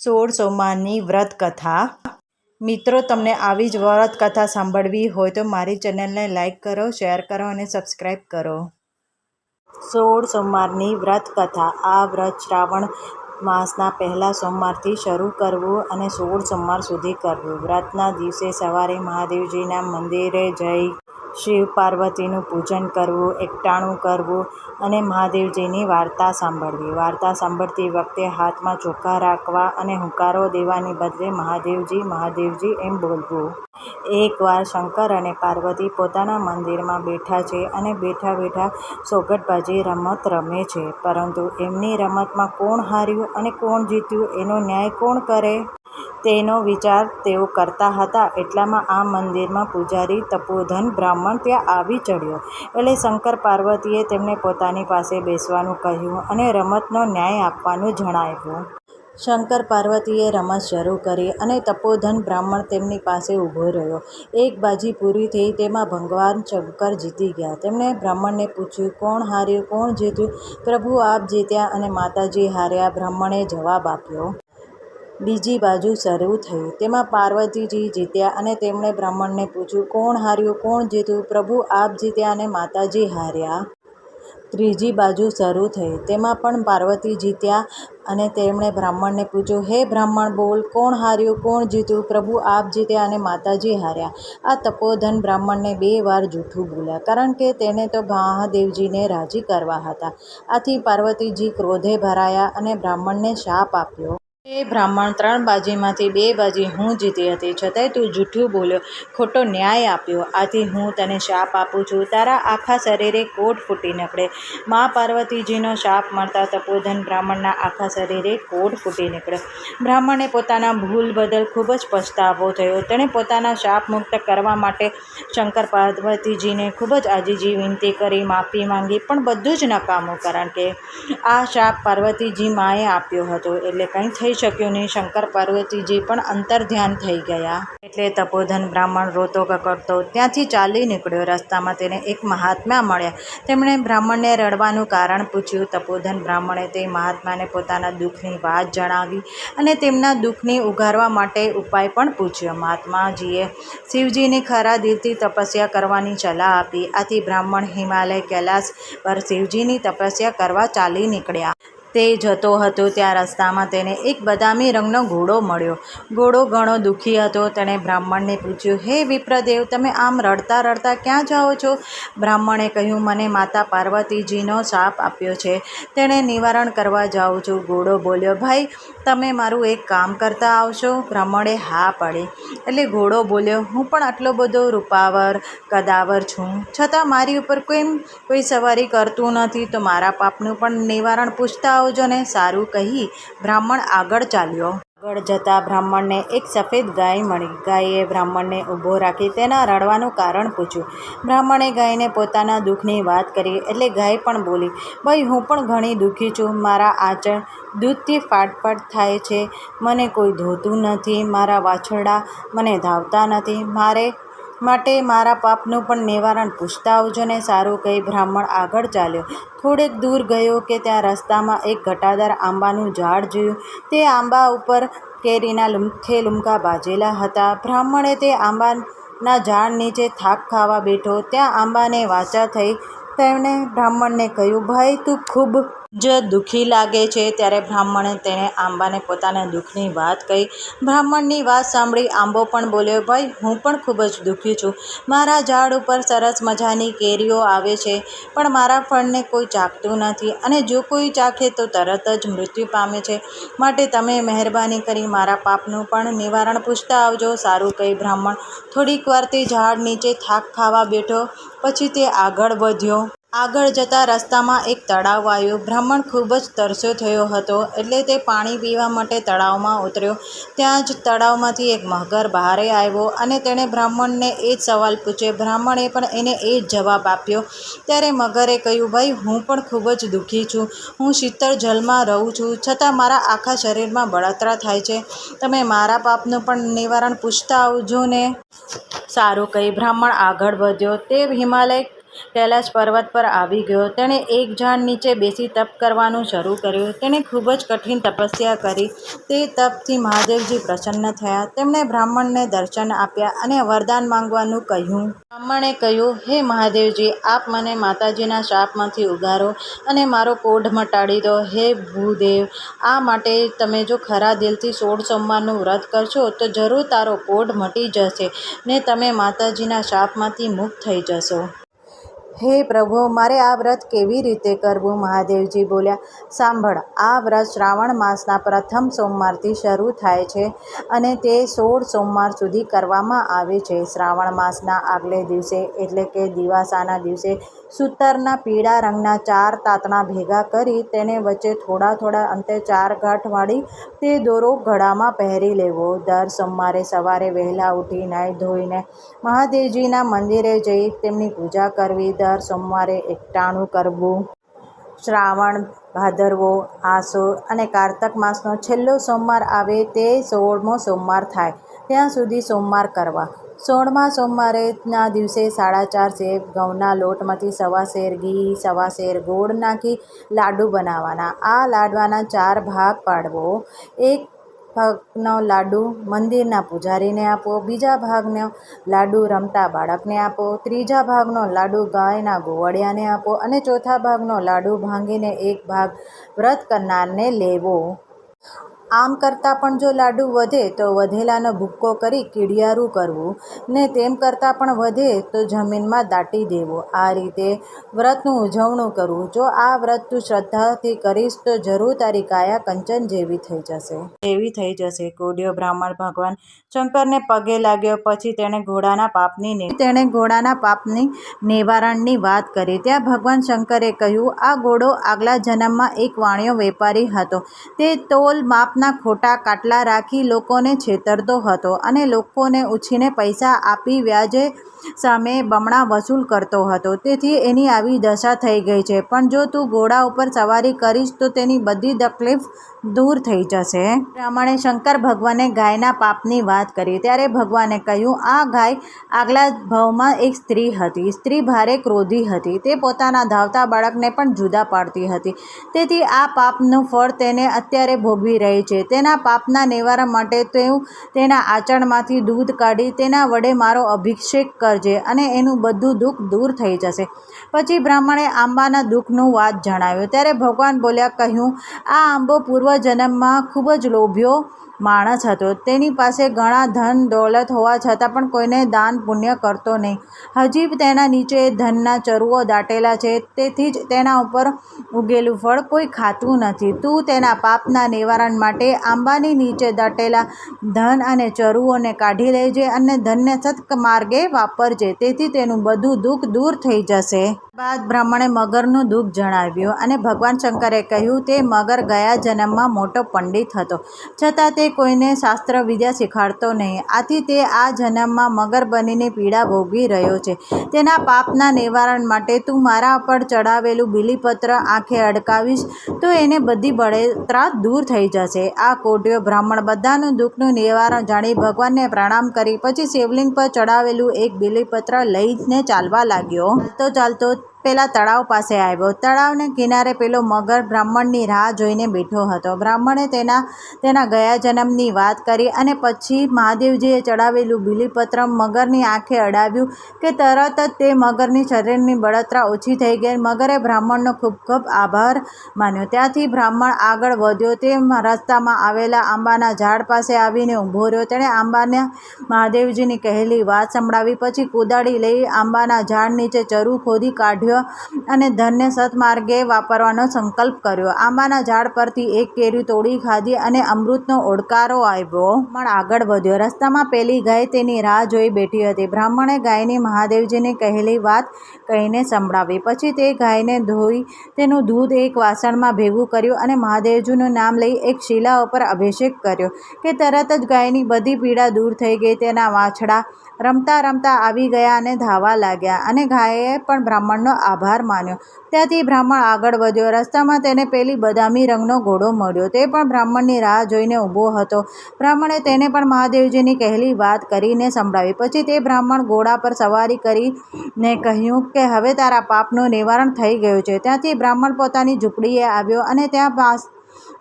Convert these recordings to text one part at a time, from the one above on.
સોળ સોમવારની વ્રત કથા. મિત્રો, તમને આવી જ વ્રત કથા સાંભળવી હોય તો મારી ચેનલને લાઈક કરો, શેર કરો અને સબસ્ક્રાઈબ કરો. સોળ સોમવારની વ્રત કથા. આ વ્રત શ્રાવણ માસના પહેલા સોમવારથી શરૂ કરવું અને 16 સોમવાર સુધી કરવું. વ્રતના દિવસે સવારે મહાદેવજીના મંદિરે જઈ શિવ પાર્વતીનું પૂજન કરવું, એકટાણું કરવું અને મહાદેવજીની વાર્તા સાંભળવી. વાર્તા સાંભળતી વખતે હાથમાં ચોખા રાખવા અને હુંકારો દેવાને બદલે મહાદેવજી મહાદેવજી એમ બોલવું. એકવાર શંકર અને પાર્વતી પોતાના મંદિરમાં બેઠા છે અને બેઠા બેઠા સોગઠબાજી રમત રમે છે, પરંતુ એમની રમતમાં કોણ હાર્યું અને કોણ જીત્યું એનો ન્યાય કોણ કરે તેનો વિચાર તેઓ કરતા હતા. એટલામાં આ મંદિરમાં પૂજારી તપોધન બ્રાહ્મણ ત્યાં આવી ચડ્યો. એટલે શંકર પાર્વતીએ તેમને પોતાની પાસે બેસવાનું કહ્યું અને રમતનો ન્યાય આપવાનું જણાવ્યું. શંકર પાર્વતીએ રમત શરૂ કરી અને તપોધન બ્રાહ્મણ તેમની પાસે ઊભો રહ્યો. એક બાજી પૂરી થઈ તેમાં ભગવાન શંકર જીતી ગયા. તેમણે બ્રાહ્મણને પૂછ્યું, કોણ હાર્યું, કોણ જીત્યું? પ્રભુ, આપ જીત્યા અને માતાજી હાર્યા, બ્રાહ્મણે જવાબ આપ્યો. બીજી બાજુ શરૂ થઈ. તેમાં પાર્વતીજી જીત્યા અને તેમણે બ્રાહ્મણને પૂછ્યું, કોણ હાર્યું, કોણ જીત્યું? પ્રભુ, આપ જીત્યા અને માતાજી હાર્યા. ત્રીજી બાજુ શરૂ થઈ. તેમાં પણ પાર્વતી જીત્યા અને તેમણે બ્રાહ્મણને પૂછ્યું, હે બ્રાહ્મણ, બોલ, કોણ હાર્યું, કોણ જીત્યું? પ્રભુ, આપ જીત્યા અને માતાજી હાર્યા. આ તપોધન બ્રાહ્મણને 2 વાર જૂઠું બોલ્યા, કારણ કે તેને તો મહાદેવજીને રાજી કરવા હતા. આથી પાર્વતીજી ક્રોધે ભરાયા અને બ્રાહ્મણને શાપ આપ્યો. હે બ્રાહ્મણ, 3 બાજીમાંથી 2 બાજી હું જીતી હતી, છતાંય તું જૂઠું બોલ્યો, ખોટો ન્યાય આપ્યો. આથી હું તને શાપ આપું છું, તારા આખા શરીરે કોઢ ફૂટી નીકળે. મા પાર્વતીજીનો શાપ મળતા તપોધન બ્રાહ્મણના આખા શરીરે કોઢ ફૂટી નીકળ્યો. બ્રાહ્મણને પોતાના ભૂલ બદલ ખૂબ જ પછતાવો થયો. તેણે પોતાના શાપ મુક્ત કરવા માટે શંકર પાર્વતીજીને ખૂબ જ આજીજી વિનંતી કરી, માફી માંગી, પણ બધું જ નકામું, કારણ કે આ શાપ પાર્વતીજી માએ આપ્યો હતો, એટલે કંઈ થઈ શક્યું નહીં. શંકર પાર્વતીજી પણ અંતર્ધ્યાન થઈ ગયા. એટલે તપોધન બ્રાહ્મણ રોતો કકડતો ત્યાંથી ચાલી નીકળ્યો. રસ્તામાં તેને એક મહાત્મા મળ્યા. તેમણે બ્રાહ્મણને રડવાનું કારણ પૂછ્યું. તપોધન બ્રાહ્મણે તે મહાત્માને પોતાના દુઃખની વાત જણાવી અને તેમના દુઃખને ઉગારવા માટે ઉપાય પણ પૂછ્યો. મહાત્માજીએ શિવજીની ખરા દિલથી તપસ્યા કરવાની સલાહ આપી. આથી બ્રાહ્મણ હિમાલય કૈલાસ પર શિવજીની તપસ્યા કરવા ચાલી નીકળ્યા. તે જતો હતો ત્યાં રસ્તામાં તેને એક બદામી રંગનો ઘોડો મળ્યો. ઘોડો ઘણો દુઃખી હતો. તેણે બ્રાહ્મણને પૂછ્યું, હે વિપ્રદેવ, તમે આમ રડતા રડતા ક્યાં જાઓ છો? બ્રાહ્મણે કહ્યું, મને માતા પાર્વતીજીનો શાપ આપ્યો છે, તેને નિવારણ કરવા જાઉં છું. ઘોડો બોલ્યો, ભાઈ, તમે મારું એક કામ કરતા આવશો? બ્રાહ્મણે હા પાડી. એટલે ઘોડો બોલ્યો, હું પણ આટલો બધો રૂપાવર કદાવર છું, છતાં મારી ઉપર કોઈ સવારી કરતું નથી, તો મારા પાપનું પણ નિવારણ પૂછતા આવજો ને. સારું કહી બ્રાહ્મણ આગળ ચાલ્યો. આગળ જતાં બ્રાહ્મણને એક સફેદ ગાય મળી. ગાયે બ્રાહ્મણને ઊભો રાખી તેના રડવાનું કારણ પૂછ્યું. બ્રાહ્મણે ગાયને પોતાના દુઃખની વાત કરી. એટલે ગાય પણ બોલી, ભાઈ, હું પણ ઘણી દુઃખી છું. મારા આંચળ દૂધથી ફાટફાટ થાય છે, મને કોઈ ધોતું નથી, મારા વાછરડા મને ધાવતા નથી, માટે મારા પાપનું પણ નિવારણ પૂછતા આવજો ને. સારું કહી બ્રાહ્મણ આગળ ચાલ્યો. થોડેક દૂર ગયો કે ત્યાં રસ્તામાં એક ઘટાદાર આંબાનું ઝાડ જોયું. તે આંબા ઉપર કેરીના લુમખે બાજેલા હતા. બ્રાહ્મણે તે આંબાના ઝાડ નીચે થાક ખાવા બેઠો. ત્યાં આંબાને વાચા થઈ. તેમણે બ્રાહ્મણને કહ્યું, ભાઈ, તું ખૂબ જ દુઃખી લાગે છે. ત્યારે બ્રાહ્મણે તેને આંબાને પોતાના દુઃખની વાત કહી. બ્રાહ્મણની વાત સાંભળી આંબો પણ બોલ્યો, ભાઈ, હું પણ ખૂબ જ દુઃખી છું. મારા ઝાડ ઉપર સરસ મજાની કેરીઓ આવે છે, પણ મારા ફળને કોઈ ચાખતું નથી, અને જો કોઈ ચાખે તો તરત જ મૃત્યુ પામે છે. માટે તમે મહેરબાની કરી મારા પાપનું પણ નિવારણ પૂછતા આવજો. સારું કહી બ્રાહ્મણ થોડીક વાર તે ઝાડ નીચે થાક ખાવા બેઠો. પછી તે આગળ વધ્યો. આગળ જતાં રસ્તામાં એક તળાવ આવ્યું. બ્રાહ્મણ ખૂબ જ તરસ્યો થયો હતો, એટલે તે પાણી પીવા માટે તળાવમાં ઉતર્યો. ત્યાં જ તળાવમાંથી એક મગર બહાર આવ્યો અને તેણે બ્રાહ્મણને એ જ સવાલ પૂછ્યો. બ્રાહ્મણે પણ એને એ જ જવાબ આપ્યો. ત્યારે મગરે કહ્યું, ભાઈ, હું પણ ખૂબ જ દુઃખી છું. હું શીતળ જલમાં રહું છું, છતાં મારા આખા શરીરમાં બળતરા થાય છે. તમે મારા પાપનું પણ નિવારણ પૂછતા આવજો ને. સારું કહી બ્રાહ્મણ આગળ વધ્યો. તે હિમાલય કૈલાશ પર્વત પર આવી ગયો. તેણે એક ઝાડ નીચે બેસી તપ કરવાનું શરૂ કર્યું. તેણે ખૂબ જ કઠિન તપસ્યા કરી. તે તપથી મહાદેવજી પ્રસન્ન થયા. તેમણે બ્રાહ્મણને દર્શન આપ્યા અને વરદાન માંગવાનું કહ્યું. બ્રાહ્મણે કહ્યું, હે મહાદેવજી, આપ મને માતાજીના શાપમાંથી ઉગારો અને મારો કોઢ મટાડી દો. હે ભૂદેવ, આ માટે તમે જો ખરા દિલથી 16 સોમવારનું વ્રત કરશો તો જરૂર તારો કોઢ મટી જશે ને તમે માતાજીના શાપમાંથી મુક્ત થઈ જશો. હે પ્રભુ, મારે આ વ્રત કેવી રીતે કરવું? મહાદેવજી બોલ્યા, સાંભળ, આ વ્રત શ્રાવણ માસના પ્રથમ સોમવારથી શરૂ થાય છે અને તે 16 સોમવાર સુધી કરવામાં આવે છે. શ્રાવણ માસના આગલે દિવસે એટલે કે દિવાસાના દિવસે સૂતરના પીળા રંગના 4 તાંતણા ભેગા કરી તેને વચ્ચે થોડા અંતે 4 ગાંઠ વાળી તે દોરો ગળામાં પહેરી લેવો. દર સોમવારે સવારે વહેલા ઉઠી નાહી ધોઈને મહાદેવજીના મંદિરે જઈ તેમની પૂજા કરવી. દર સોમવારે એકટાણું કરવું. શ્રાવણ, ભાદરવો, આસો અને કારતક માસનો છેલ્લો સોમવાર આવે તે 16મો સોમવાર થાય ત્યાં સુધી સોમવાર કરવા. 16મા સોમવારેના દિવસે 4.5 સેર ઘઉંના લોટમાંથી 1.25 સેર ઘી, 1.25 સેર ગોળ નાખી લાડુ બનાવવાના. આ લાડવાના 4 ભાગ પાડવો. એક ભાગનો લાડુ મંદિરના પૂજારીને આપો, બીજા ભાગનો લાડુ રમતા બાળકને આપો, ત્રીજા ભાગનો લાડુ ગાયના ગોવાળિયાને આપો અને ચોથા ભાગનો લાડુ ભાંગીને એક ભાગ વ્રત કરનારને લેવો. આમ કરતાં પણ જો લાડુ વધે તો વધેલાનો ભૂક્કો કરી કીડિયારું કરવું ને તેમ કરતાં પણ વધે તો જમીનમાં દાટી દેવું. આ રીતે વ્રતનું ઉજવણું કરવું. જો આ વ્રત તું શ્રદ્ધાથી કરીશ તો જરૂર તારી કાયા કંચન જેવી થઈ જશે. કોઢિયો બ્રાહ્મણ ભગવાન શંકરને પગે લાગ્યો. પછી તેણે ઘોડાના પાપની નિવારણની વાત કરી. ત્યાં ભગવાન શંકરે કહ્યું, આ ઘોડો આગલા જન્મમાં એક વાણિયો વેપારી હતો. તે તોલ માપના ખોટા કાટલા રાખી લોકોને છેતરતો હતો અને લોકોને ઉછીને પૈસા આપી વ્યાજે સામે બમણા વસૂલ કરતો હતો. તેથી એની આવી દશા થઈ ગઈ છે. પણ જો તું ઘોડા ઉપર સવારી કરીશ તો તેની બધી તકલીફ દૂર થઈ જશે. બ્રાહ્મણે શંકર ભગવાનને ગાયના પાપની વાત કરી. ત્યારે ભગવાને કહ્યું, આ ગાય આગલા ભવમાં એક સ્ત્રી હતી. સ્ત્રી ભારે ક્રોધી હતી. તે પોતાના ધાવતા બાળકને પણ જુદા પાડતી હતી. તેથી આ પાપનું ફળ તેને અત્યારે ભોગવી રહી છે. તેના પાપના નિવારણ માટે તું તેના આંચળમાંથી દૂધ કાઢી તેના વડે મારો અભિષેક કરજે અને એનું બધું દુઃખ દૂર થઈ જશે. પછી બ્રાહ્મણે આંબાના દુઃખનું વાત જણાવ્યું. ત્યારે ભગવાન બોલ્યા, કહ્યું, આ આંબો પૂર્વજન્મમાં ખૂબ જ લોભિયો માણસ હતો. તેની પાસે ઘણા ધન દોલત હોવા છતાં પણ કોઈને દાન પુણ્ય કરતો નહીં. હજી તેના નીચે ધનના ચરુઓ દાટેલા છે. તેથી જ તેના ઉપર ઉગેલું ફળ કોઈ ખાતું નથી. તું તેના પાપના નિવારણ માટે આંબાની નીચે દાટેલા ધન અને ચરુઓને કાઢી લેજે અને ધનને સત્માર્ગે વાપરજે. તેથી તેનું બધું દુઃખ દૂર થઈ જશે. બાદ બ્રાહ્મણે મગરનું દુઃખ જણાવ્યું અને ભગવાન શંકરે કહ્યું, તે મગર ગયા જન્મમાં મોટો પંડિત હતો, છતાં તે કોઈને શાસ્ત્ર વિદ્યા શીખવાડતો નહીં. આથી તે આ જન્મમાં મગર બનીને પીડા ભોગવી રહ્યો છે. તેના પાપના નિવારણ માટે તું મારા પર ચડાવેલું બીલીપત્ર આંખે અડકાવીશ તો એને બધી બળતરા દૂર થઈ જશે. આ કોઢિયો બ્રાહ્મણ બધાનું દુઃખનું નિવારણ જાણી ભગવાનને પ્રણામ કરી પછી શિવલિંગ પર ચડાવેલું એક બીલીપત્ર લઈને ચાલવા લાગ્યો. ચાલતો પેલા તળાવ પાસે આવ્યો. તળાવને કિનારે પેલો મગર બ્રાહ્મણની રાહ જોઈને બેઠો હતો. બ્રાહ્મણે તેના ગયા જન્મની વાત કરી અને પછી મહાદેવજીએ ચડાવેલું બીલીપત્ર મગરની આંખે અડાવ્યું કે તરત જ તે મગરની શરીરની બળતરા ઓછી થઈ ગઈ. મગરે બ્રાહ્મણનો ખૂબ આભાર માન્યો. ત્યાંથી બ્રાહ્મણ આગળ વધ્યો. તે રસ્તામાં આવેલા આંબાના ઝાડ પાસે આવીને ઊભો રહ્યો. તેણે આંબાને મહાદેવજીની કહેલી વાત સંભળાવી. પછી કોદાળી લઈ આંબાના ઝાડ નીચે ચરુ ખોદી કાઢ્યો અને ધનને સત્માર્ગે વાપરવાનો સંકલ્પ કર્યો. આંબાના ઝાડ પરથી એક કેરી તોડી ખાધી અને અમૃતનો ઓડકારો આવ્યો. બ્રાહ્મણ આગળ વધ્યો. રસ્તામાં પેલી ગાય તેની રાહ જોઈ બેઠી હતી. બ્રાહ્મણે ગાયની મહાદેવજીની કહેલી વાત કહીને સંભળાવી. પછી તે ગાયને ધોઈ તેનું દૂધ એક વાસણમાં ભેગું કર્યું અને મહાદેવજીનું નામ લઈ એક શિલા ઉપર અભિષેક કર્યો કે તરત જ ગાયની બધી પીડા દૂર થઈ ગઈ. તેના વાછડા રમતા રમતા આવી ગયા અને ધાવા લાગ્યા અને ગાયે પણ બ્રાહ્મણનો આભાર માન્યો. ત્યાંથી બ્રાહ્મણ આગળ વધ્યો. રસ્તામાં તેને પેલી બદામી રંગનો ઘોડો મળ્યો. તે પણ બ્રાહ્મણની રાહ જોઈને ઊભો હતો. બ્રાહ્મણે તેને પણ મહાદેવજીની કહેલી વાત કરીને સંભળાવી. પછી તે બ્રાહ્મણ ઘોડા પર સવારી કરીને કહ્યું કે હવે તારા પાપનું નિવારણ થઈ ગયું છે. ત્યાંથી બ્રાહ્મણ પોતાની ઝૂંપડીએ આવ્યો અને ત્યાં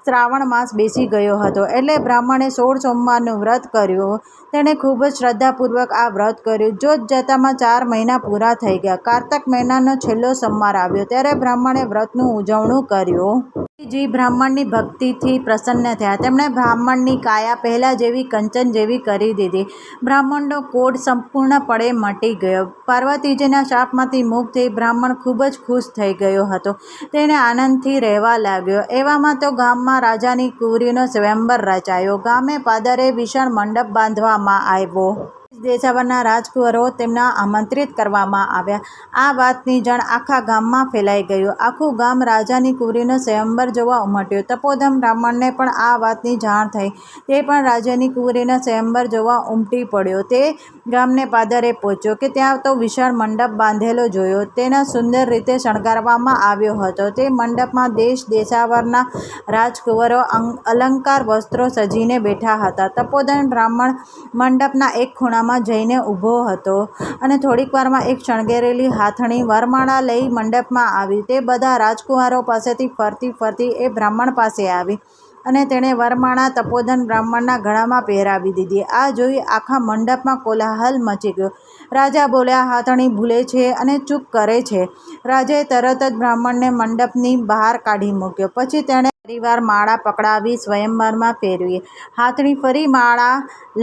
શ્રાવણ માસ બેસી ગયો હતો એટલે બ્રાહ્મણે 16 સોમવારનું વ્રત કર્યું. તેણે ખૂબ જ શ્રદ્ધાપૂર્વક આ વ્રત કર્યું. જોત જતામાં 4 મહિના પૂરા થઈ ગયા. કારતક મહિનાનો છેલ્લો સોમવાર આવ્યો ત્યારે બ્રાહ્મણે વ્રતનું ઉજવણું કર્યું. જી બ્રાહ્મણની ભક્તિથી પ્રસન્ન થયા. તેમણે બ્રાહ્મણની કાયા પહેલાં જેવી કંચન જેવી કરી દીધી. બ્રાહ્મણનો કોઢ સંપૂર્ણપણે મટી ગયો. પાર્વતીજીના શાપમાંથી મુક્ત થઈ બ્રાહ્મણ ખૂબ જ ખુશ થઈ ગયો હતો. તેને આનંદથી રહેવા લાગ્યો. એવામાં તો ગામમાં રાજાની કુંવરીનો સ્વયંવર રચાયો. ગામે પાદરે વિશાળ મંડપ બાંધવામાં આવ્યો. દેશાવરના રાજકુંવરો તેમના આમંત્રિત કરવામાં આવ્યા. આ વાતની જાણ આખા ગામમાં ફેલાઈ ગયું. આખું ગામ રાજાની કુંવરીનો સ્વયંવર જોવા ઉમટ્યું. તપોધન બ્રાહ્મણને પણ આ વાતની જાણ થઈ. તે પણ રાજાની કુંવરીનો સ્વયંવર જોવા ઉમટી પડ્યો. તે ગામને પાદરે પહોંચ્યો કે ત્યાં તો વિશાળ મંડપ બાંધેલો જોયો. તેના સુંદર રીતે શણગારવામાં આવ્યો હતો. તે મંડપમાં દેશ દેશાવરના રાજકુંવરો અલંકાર વસ્ત્રો સજીને બેઠા હતા. તપોધન બ્રાહ્મણ મંડપના એક ખૂણામાં જઈને ઊભો હતો અને થોડીક વારમાં એક શણગારેલી હાથણી વરમાળા લઈ મંડપમાં આવી. તે બધા રાજકુંવરો પાસેથી ફરતી એ બ્રાહ્મણ પાસે આવી અને તેણે વરમાળા તપોધન બ્રાહ્મણના ગળામાં પહેરાવી દીધી. આ જોઈ આખા મંડપમાં કોલાહલ મચી ગયો. રાજા બોલ્યા, હાથણી ભૂલે છે અને ચૂપ કરે છે. રાજાએ તરત જ બ્રાહ્મણને મંડપની બહાર કાઢી મૂક્યો. પછી તેણે ફરીવાર માળા પકડાવી સ્વયંવરમાં ફેરવી. હાથણી ફરી માળા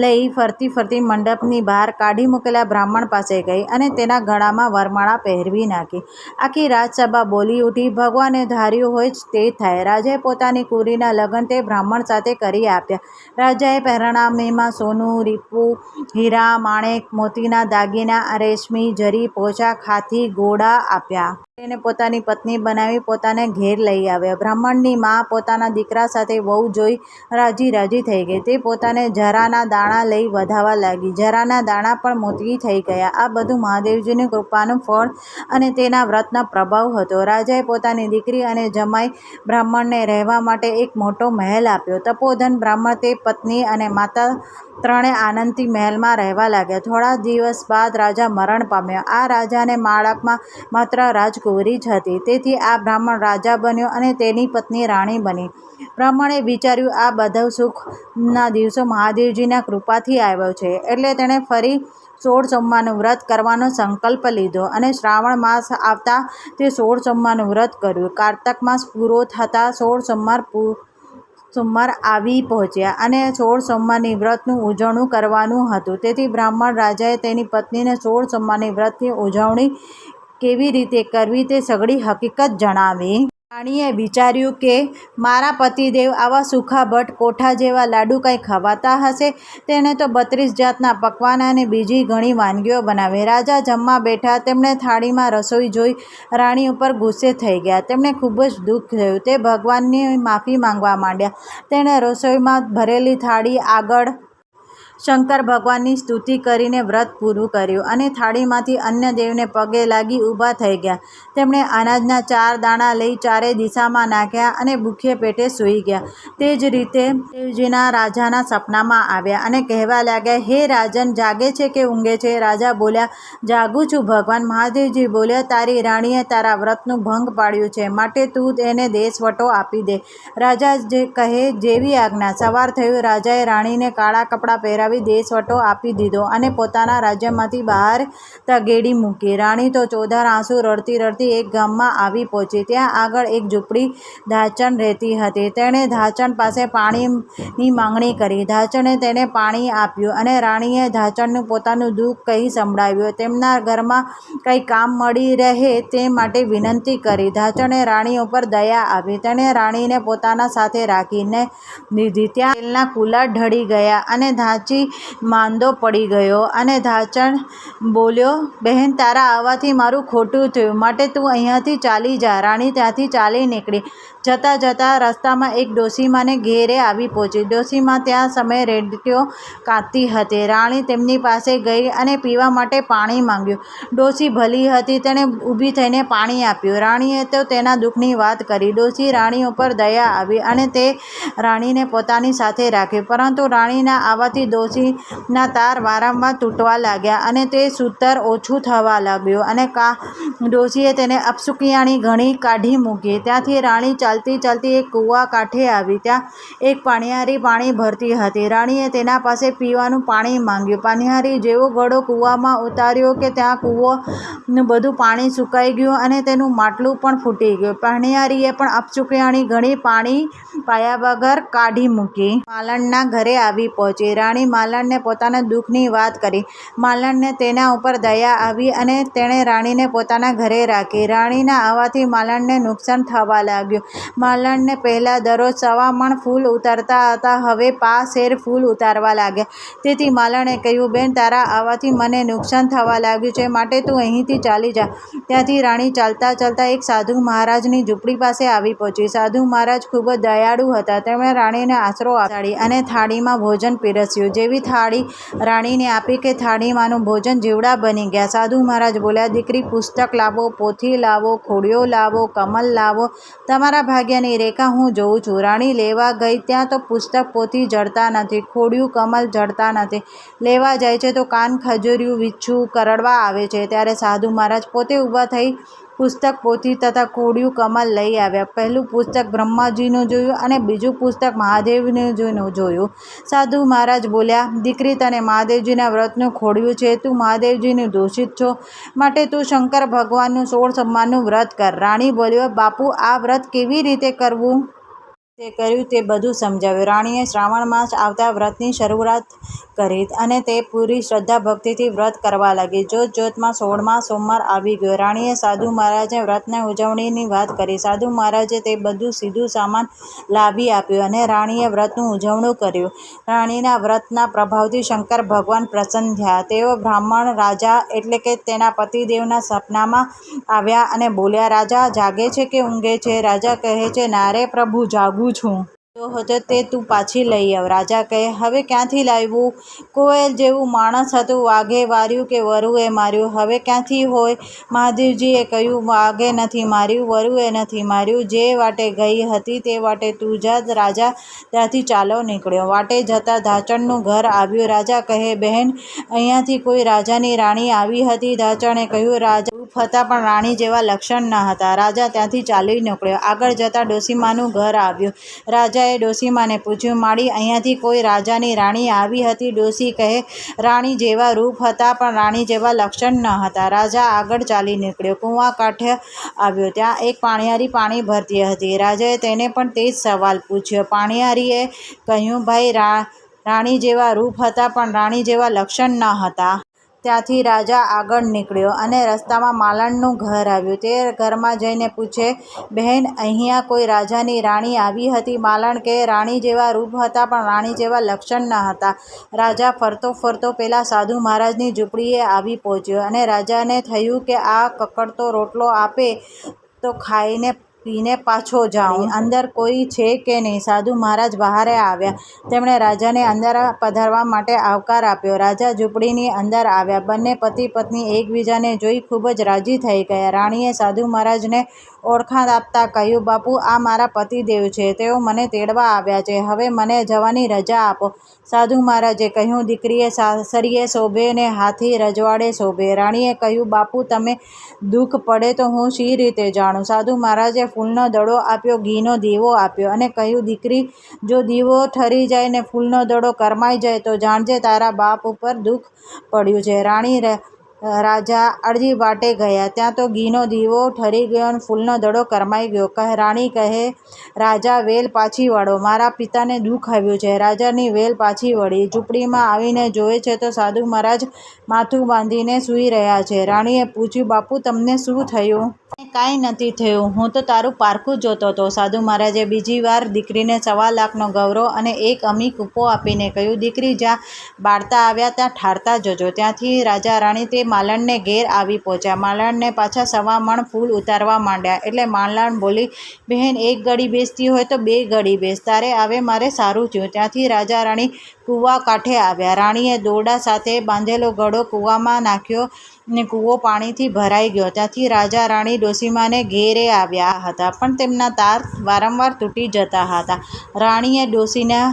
લઈ ફરતી મંડપની બહાર કાઢી મૂકેલા બ્રાહ્મણ પાસે ગઈ અને તેના ગળામાં વરમાળા પહેરવી નાખી. આખી રાજસભા બોલી ઉઠી. ભગવાને ધાર્યું હોય તે થાય. રાજાએ પોતાની કુંવરીના લગ્ન તે બ્રાહ્મણ સાથે કરી આપ્યા. રાજાએ પહેરણામીમાં સોનું, રૂપું, હીરા, માણેક, મોતીના દાગીના, રેશમી, જરી, પોશાક, હાથી, ઘોડા આપ્યા. તેને પોતાની પત્ની બનાવી પોતાને ઘેર લઈ આવ્યા. બ્રાહ્મણની માં પોતાના દીકરા સાથે વહુ જોઈ રાજી થઈ ગઈ. તે પોતાને જરાના દાણા લઈ વધાવવા લાગી. જરાના દાણા પણ મોતી થઈ ગયા. આ બધું મહાદેવજીની કૃપાનું ફળ અને તેના વ્રતનો પ્રભાવ હતો. રાજાએ પોતાની દીકરી અને જમાઈ બ્રાહ્મણને રહેવા માટે એક મોટો મહેલ આપ્યો. તપોધન બ્રાહ્મણ, તે પત્ની અને માતા ત્રણે આનંદથી મહેલમાં રહેવા લાગ્યા. થોડા દિવસ બાદ રાજા મરણ પામ્યો. આ રાજાને માળકમાં માત્ર રાજકુંવરી જ હતી. તેથી આ બ્રાહ્મણ રાજા બન્યો અને તેની પત્ની રાણી બની. બ્રાહ્મણે વિચાર્યું, આ બધા સુખના દિવસો મહાદેવજીના કૃપાથી આવ્યો છે. એટલે તેણે ફરી 16 સોમવારનું વ્રત કરવાનો સંકલ્પ લીધો અને શ્રાવણ માસ આવતા તે 16 સોમવારનું વ્રત કર્યું. કારતક માસ પૂરો થતાં 16 સોમવાર આવી પહોંચ્યા અને 16 સોમવારની વ્રતનું ઉજવણું કરવાનું હતું. તેથી બ્રાહ્મણ રાજાએ તેની પત્નીને 16 સોમવારની વ્રતની ઉજવણી કેવી રીતે કરવી તે સઘળી હકીકત જણાવી. રાણીએ વિચાર્યું કે મારા પતિદેવ આવા સુખાભટ કોઠા જેવા લાડુ કંઈ ખવાતા હશે. તેણે તો 32 જાતના પકવાન અને બીજી ઘણી વાનગીઓ બનાવી. રાજા જમવા બેઠા. તેમણે થાળીમાં રસોઈ જોઈ રાણી ઉપર ગુસ્સે થઈ ગયા. તેમને ખૂબ જ દુઃખ થયું. તે ભગવાનની માફી માંગવા માંડ્યા. તેણે રસોઈમાં ભરેલી થાળી આગળ શંકર ભગવાનની સ્તુતિ કરીને વ્રત પૂરું કર્યું અને થાળીમાંથી અન્ય દેવને પગે લાગી ઊભા થઈ ગયા. તેમણે અનાજના 4 દાણા લઈ ચારે દિશામાં નાખ્યા અને ભૂખ્યા પેટે સૂઈ ગયા. તે જ રીતે દેવજીના રાજાના સપનામાં આવ્યા અને કહેવા લાગ્યા, હે રાજન, જાગે છે કે ઊંઘે છે? રાજા બોલ્યા, જાગું છું ભગવાન. મહાદેવજી બોલ્યા, તારી રાણીએ તારા વ્રતનું ભંગ પાડ્યું છે, માટે તું એને દેશવટો આપી દે. રાજા કહે, જેવી આજ્ઞા. સવાર થયું. રાજાએ રાણીને કાળા કપડાં પહેરાવી દેશવટો આપી દીધો અને પોતાના રાજ્યમાંથી બહાર તગેડી મૂકી. રાણી તો ચોધાર આંસુ રડતી એક ગામમાં આવી પહોંચી. ત્યાં આગળ એક ઝૂંપડી ધાચણ રહેતી હતી. તેણે ધાચણ પાસે પાણીની માંગણી કરી. ધાચણે તેને પાણી આપ્યું અને રાણીએ ધાચણનું પોતાનું દુઃખ કહી સંભળાવ્યું. તેમના ઘરમાં કંઈ કામ મળી રહે તે માટે વિનંતી કરી. ધાચણે રાણી ઉપર દયા આવી. તેણે રાણીને પોતાના સાથે રાખીને દીધી. ત્યાં તેલના કુલા ઢળી ગયા અને ધાચી ડોશી માંદો પડી ગયો અને ધાચણ બોલ્યો, બહેન, તારા આવવાથી મારું ખોટું થયું, માટે તું અહીંયાથી ચાલી જા. રાણી ત્યાંથી ચાલી નીકળી. જતાં જતાં રસ્તામાં એક ડોશીમાને ઘેરે આવી પહોંચી. ડોશીમા ત્યાં સમયે રેંટિયો કાંતતી હતી. રાણી તેમની પાસે ગઈ અને પીવા માટે પાણી માંગ્યું. ડોશી ભલી હતી, તેણે ઊભી થઈને પાણી આપ્યું. રાણીએ તો તેના દુઃખની વાત કરી. ડોશી રાણી ઉપર દયા આવી અને તે રાણીને પોતાની સાથે રાખી. પરંતુ રાણીના આવવાથી ડોશીના તાર વારંવાર તૂટવા લાગ્યા અને તે સૂતર ઓછું થવા લાગ્યું અને ડોશીએ તેને અપશુકિયાળી ઘણી કાઢી મૂકી. ત્યાંથી રાણી ચાલતી ચાલતી એક કૂવા કાંઠે આવી. ત્યાં એક પાણિયારી પાણી ભરતી હતી. રાણીએ તેના પાસે પીવાનું પાણી માંગ્યું. પાણિયારી જેવો ઘડો કૂવામાં ઉતાર્યો કે ત્યાં કૂવાનું બધું પાણી સુકાઈ ગયું અને તેનું માટલું પણ ફૂટી ગયું. પાણિયારીએ પણ અપશુકિયાળી ઘણી પાણી પાયા વગર કાઢી મૂકી. માલણના ઘરે આવી પહોંચી. રાણી માલણને પોતાના દુઃખની વાત કરી. માલણને તેના ઉપર દયા આવી અને તેણે રાણીને પોતાના ઘરે રાખી. રાણીના આવવાથી માલણને નુકસાન થવા લાગ્યું. માલણને પહેલાં દરરોજ 1.25 મણ ફૂલ ઉતારતા હતા, હવે 5 શેર ફૂલ ઉતારવા લાગ્યા. તેથી માલણે કહ્યું, બેન, તારા આવવાથી મને નુકસાન થવા લાગ્યું છે, માટે તું અહીંથી ચાલી જા. ત્યાંથી રાણી ચાલતાં ચાલતાં એક સાધુ મહારાજની ઝૂંપડી પાસે આવી પહોંચી. સાધુ મહારાજ ખૂબ જ દયાળુ હતા. તેમણે રાણીને આશરો આપ્યો અને થાળીમાં ભોજન પીરસ્યું. જેવી થાળી રાણીને આપી કે થાળીમાંનું ભોજન જીવડા બની ગયા. સાધુ મહારાજ બોલ્યા, દીકરી, પુસ્તક લાવો, પોથી લાવો, ખોડિયો લાવો, કમલ લાવો. તમારા ભાગ્યની રેખા હું જોઉં છું. રાણી લેવા ગઈ ત્યાં તો પુસ્તક પોથી જડતા નથી, ખોડિયું કમલ જડતા નથી. લેવા જાય છે તો કાન, ખજૂરિયું, વીછું કરડવા આવે છે. ત્યારે સાધુ મહારાજ પોતે ઊભા થઈ પુસ્તક, પોથી તથા ખોડિયું કમલ લઈ આવ્યા. પહેલું પુસ્તક બ્રહ્માજીનું જોયું અને બીજું પુસ્તક મહાદેવજીનું જોયું. સાધુ મહારાજ બોલ્યા, દીકરી, તને મહાદેવજીના વ્રતનું ખોડિયું છે. તું મહાદેવજીની દોષિત છો, માટે તું શંકર ભગવાનનું 16 સોમવારનું વ્રત કર. રાણી બોલ્યો, બાપુ, આ વ્રત કેવી રીતે કરવું? તે કર્યું તે બધું સમજાવ્યું. રાણીએ શ્રાવણ માસ આવતા વ્રતની શરૂઆત કરી અને તે પૂરી શ્રદ્ધા ભક્તિથી વ્રત કરવા લાગી. જોત જોતમાં 16મા સોમવાર આવી ગયો. રાણીએ સાધુ મહારાજને વ્રતની ઉજવણીની વાત કરી. સાધુ મહારાજે તે બધું સીધું સામાન લાવી આપ્યું અને રાણીએ વ્રતનું ઉજવણું કર્યું. રાણીના વ્રતના પ્રભાવથી શંકર ભગવાન પ્રસન્ન થયા. તેઓ બ્રાહ્મણ રાજા એટલે કે તેના પતિદેવના સપનામાં આવ્યા અને બોલ્યા, રાજા જાગે છે કે ઊંઘે છે? રાજા કહે છે, ના રે પ્રભુ, જાગું છું. જો હતો તે તું પાછી લઈ આવ. રાજા કહે, હવે ક્યાંથી લાવવું? કોયલ જેવું માણસ હતું, વાઘે વાર્યું કે વરુએ માર્યું? હવે ક્યાંથી હોય? મહાદેવજીએ કહ્યું, વાઘે નથી માર્યું, વરુએ નથી માર્યું. જે વાટે ગઈ હતી તે વાટે તું જા. રાજા ત્યાંથી ચાલો નીકળ્યો. વાટે જતાં ધાચણનું ઘર આવ્યું. રાજા કહે, બહેન, અહીંયાથી કોઈ રાજાની રાણી આવી હતી? ધાચણે કહ્યું, રાજા રૂપ હતા પણ રાણી જેવા લક્ષણ ન હતા. રાજા ત્યાંથી ચાલી નીકળ્યો. આગળ જતાં ડોશીમાનું ઘર આવ્યું. રાજાએ ડોશીમાને પૂછ્યું, માળી, અહીંયાથી કોઈ રાજાની રાણી આવી હતી? ડોશી કહે, રાણી જેવા રૂપ હતા પણ રાણી જેવા લક્ષણ ન હતા. રાજા આગળ ચાલી નીકળ્યો. કૂવા કાંઠે આવ્યો. ત્યાં એક પાણિયારી પાણી ભરતી હતી. રાજાએ તેને પણ તે જ સવાલ પૂછ્યો. પાણિયારીએ કહ્યું, ભાઈ, રાણી જેવા રૂપ હતા પણ રાણી જેવા લક્ષણ ન હતા. ત્યાંથી રાજા આગળ નીકળ્યો અને રસ્તામાં માલણનું ઘર આવ્યું. તે ઘરમાં જઈને પૂછે, બહેન, અહીંયા કોઈ રાજાની રાણી આવી હતી? માલણ કહે, રાણી જેવા રૂપ હતા પણ રાણી જેવા લક્ષણ ન હતા. રાજા ફરતો ફરતો પેલા સાધુ મહારાજની ઝૂંપડીએ આવી પહોંચ્યો અને રાજાને થયું કે આ કકડતો રોટલો આપે તો ખાઈને પીને પાછો જાઉં. અંદર કોઈ છે કે નહીં? સાધુ મહારાજ બહાર આવ્યા. તેમણે રાજાને અંદર પધારવા માટે આવકાર આપ્યો. રાજા ઝૂંપડીની અંદર આવ્યા. બંને પતિ પત્ની એકબીજાને જોઈ ખૂબ જ રાજી થઈ ગયા. રાણીએ સાધુ મહારાજને ઓળખાણ આપતા કહ્યું, બાપુ, આ મારા પતિદેવ છે. તેઓ મને તેડવા આવ્યા છે. હવે મને જવાની રજા આપો. સાધુ મહારાજે કહ્યું, દીકરીએ સાસરીએ શોભે ને હાથી રજવાડે શોભે. રાણીએ કહ્યું, બાપુ, તમે દુઃખ પડે તો હું શી રીતે જાણું? સાધુ મહારાજે ફૂલનો દડો આપ્યો, ઘીનો દીવો આપ્યો અને કહ્યું, દીકરી, જો દીવો ઠરી જાય ને ફૂલનો દડો કરમાઈ જાય તો જાણજે તારા બાપ ઉપર દુઃખ પડ્યું છે. રાણી રાજા અડધી વાટે ગયા ત્યાં તો ઘીનો દીવો ઠરી ગયો અને ફૂલનો દડો કરમાઈ ગયો. રાણી કહે, રાજા, વેલ પાછી વાળો, મારા પિતાને દુઃખ આવ્યું છે. રાજાની વેલ પાછી વળી. ઝૂંપડીમાં આવીને જોવે છે તો સાધુ મહારાજ માથું બાંધીને સૂઈ રહ્યા છે. રાણીએ પૂછ્યું, બાપુ, તમને શું થયું? કાંઈ નથી થયું, હું તો તારું પારખું જોતો હતો. સાધુ મહારાજે બીજી વાર દીકરીને 1.25 લાખનો ગૌરવ અને 1 અમી કૂપો આપીને કહ્યું, દીકરી, જ્યાં બાળતા આવ્યા ત્યાં ઠારતા જજો. ત્યાંથી રાજા રાણી તે માલણને ઘેર આવી પહોંચ્યા. માલણને પાછા 1.25 મણ ફૂલ ઉતારવા માંડ્યા એટલે માલણ બોલી, બહેન, 1 ઘડી બેસતી હોય તો 2 ઘડી બેસ, તારે આવે મારે સારું થયું. ત્યાંથી રાજા રાણી કૂવા કાંઠે આવ્યા. રાણીએ દોરડા સાથે બાંધેલો ઘડો કૂવામાં નાખ્યો ને કૂવો પાણીથી ભરાઈ ગયો. ત્યાંથી રાજા રાણી ડોસીમાને ઘેરે આવ્યા હતા, પણ તેમના તાર વારંવાર તૂટી જતા હતા. રાણીએ ડોસીના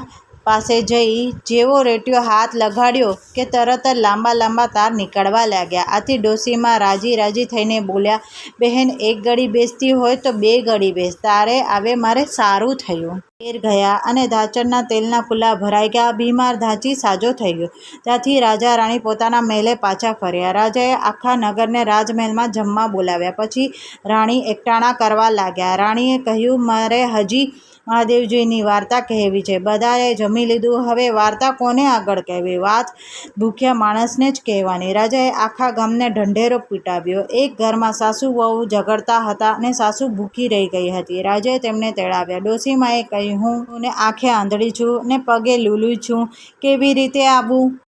પાસે જઈ જેવો રેટિયો હાથ લગાડ્યો કે તરત જ લાંબા લાંબા તાર નીકળવા લાગ્યા. આથી ડોસીમા રાજી રાજી થઈને બોલ્યા, બહેન, 1 ઘડી બેસતી હોય તો 2 ઘડી બેસ, તારે આવે મારે સારું થયું. ઘેર ગયા અને ધાચરના તેલના કુલ્લા ભરાઈ ગયા. બીમાર ધાચી સાજો થઈ ગયો. ત્યાંથી રાજા રાણી પોતાના મહેલે પાછા ફર્યા. રાજાએ આખા નગરને રાજમહેલમાં જમવા બોલાવ્યા. પછી રાણી એકટાણા કરવા લાગ્યા. રાણીએ કહ્યું, મારે હજી મહાદેવજીની વાર્તા કહેવી છે. બધાએ જમી લીધું, હવે વાર્તા કોને આગળ કહેવી? વાત ભૂખ્યા માણસને જ કહેવાની. રાજાએ આખા ગામને ઢંઢેરો પીટાવ્યો. એક ઘરમાં સાસુ વહુ ઝઘડતા હતા અને સાસુ ભૂખી રહી ગઈ હતી. રાજાએ તેમને તેડાવ્યા. ડોસીમાએ કહ્યું, હું ને આંખે આંધળી છું ને પગે લૂલું છું, કેવી રીતે આવું?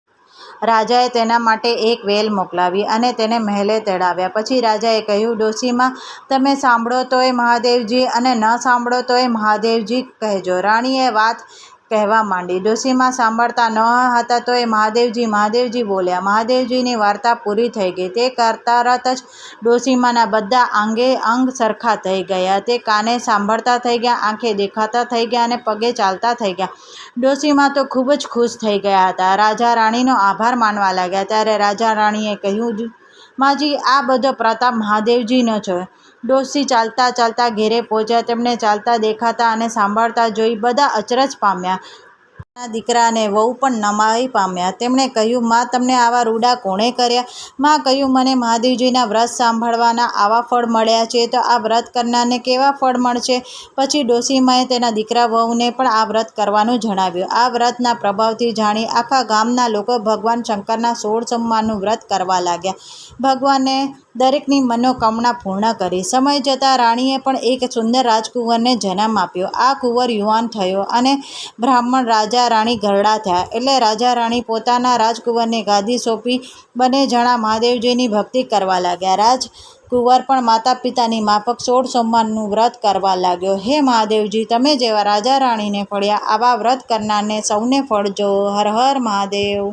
રાજાએ તેના માટે એક વેલ મોકલાવી અને તેને મહેલે તેડાવ્યા. પછી રાજાએ કહ્યું, ડોસીમા, તમે સાંભળો તોય મહાદેવજી અને ન સાંભળો તોય મહાદેવજી કહેજો. રાણીએ વાત કહેવા માંડી. ડોસીમા સાંભળતા ન હતા તોય મહાદેવજી મહાદેવજી બોલ્યા. મહાદેવજીની વાર્તા પૂરી થઈ ગઈ. તે તરત જ ડોસીમાના બધા અંગે અંગ સરખા થઈ ગયા. તે કાને સાંભળતા થઈ ગયા, આંખે દેખાતા થઈ ગયા અને પગે ચાલતા થઈ ગયા. ડોસીમા તો ખૂબ જ ખુશ થઈ ગયા હતા. રાજા રાણીનો આભાર માનવા લાગ્યા. ત્યારે રાજા રાણીએ કહ્યું, માજી, આ બધો પ્રતાપ મહાદેવજીનો છે. ડોસી ચાલતા ચાલતા ઘેરે પહોંચ્યા. તેમને ચાલતા દેખાતા અને સાંભળતા જોઈ બધા અચરજ પામ્યા. દીકરા અને વહુ પણ નવાઈ પામ્યા. તેમણે કહ્યું, માં, તમને આવા રૂડા કોણે કર્યા? માં કહ્યું, મને મહાદેવજીના વ્રત સાંભળવાના આવા ફળ મળ્યા છે તો આ વ્રત કરનારને કેવા ફળ મળશે? પછી ડોસીમાએ તેના દીકરા વહુને પણ આ વ્રત કરવાનું જણાવ્યું. આ વ્રતના પ્રભાવથી જાણી આખા ગામના લોકો ભગવાન શંકરના 16 સોમવારનું વ્રત કરવા લાગ્યા. ભગવાને દરેકની મનોકામના પૂર્ણ કરી. સમય જતાં રાણીએ પણ એક સુંદર રાજકુંવરને જન્મ આપ્યો. આ કુંવર યુવાન થયો અને બ્રાહ્મણ રાજા રાણી ઘરડા થયા. એટલે રાજા રાણી પોતાના રાજકુંવરને ગાદી સોંપી બંને જણા મહાદેવજીની ભક્તિ કરવા લાગ્યા. રાજકુંવર પણ માતા પિતાની માફક 16 સોમવારનું વ્રત કરવા લાગ્યો. હે મહાદેવજી, તમે જેવા રાજા રાણીને ફળ્યા, આવા વ્રત કરનારને સૌને ફળજો. હર હર મહાદેવ.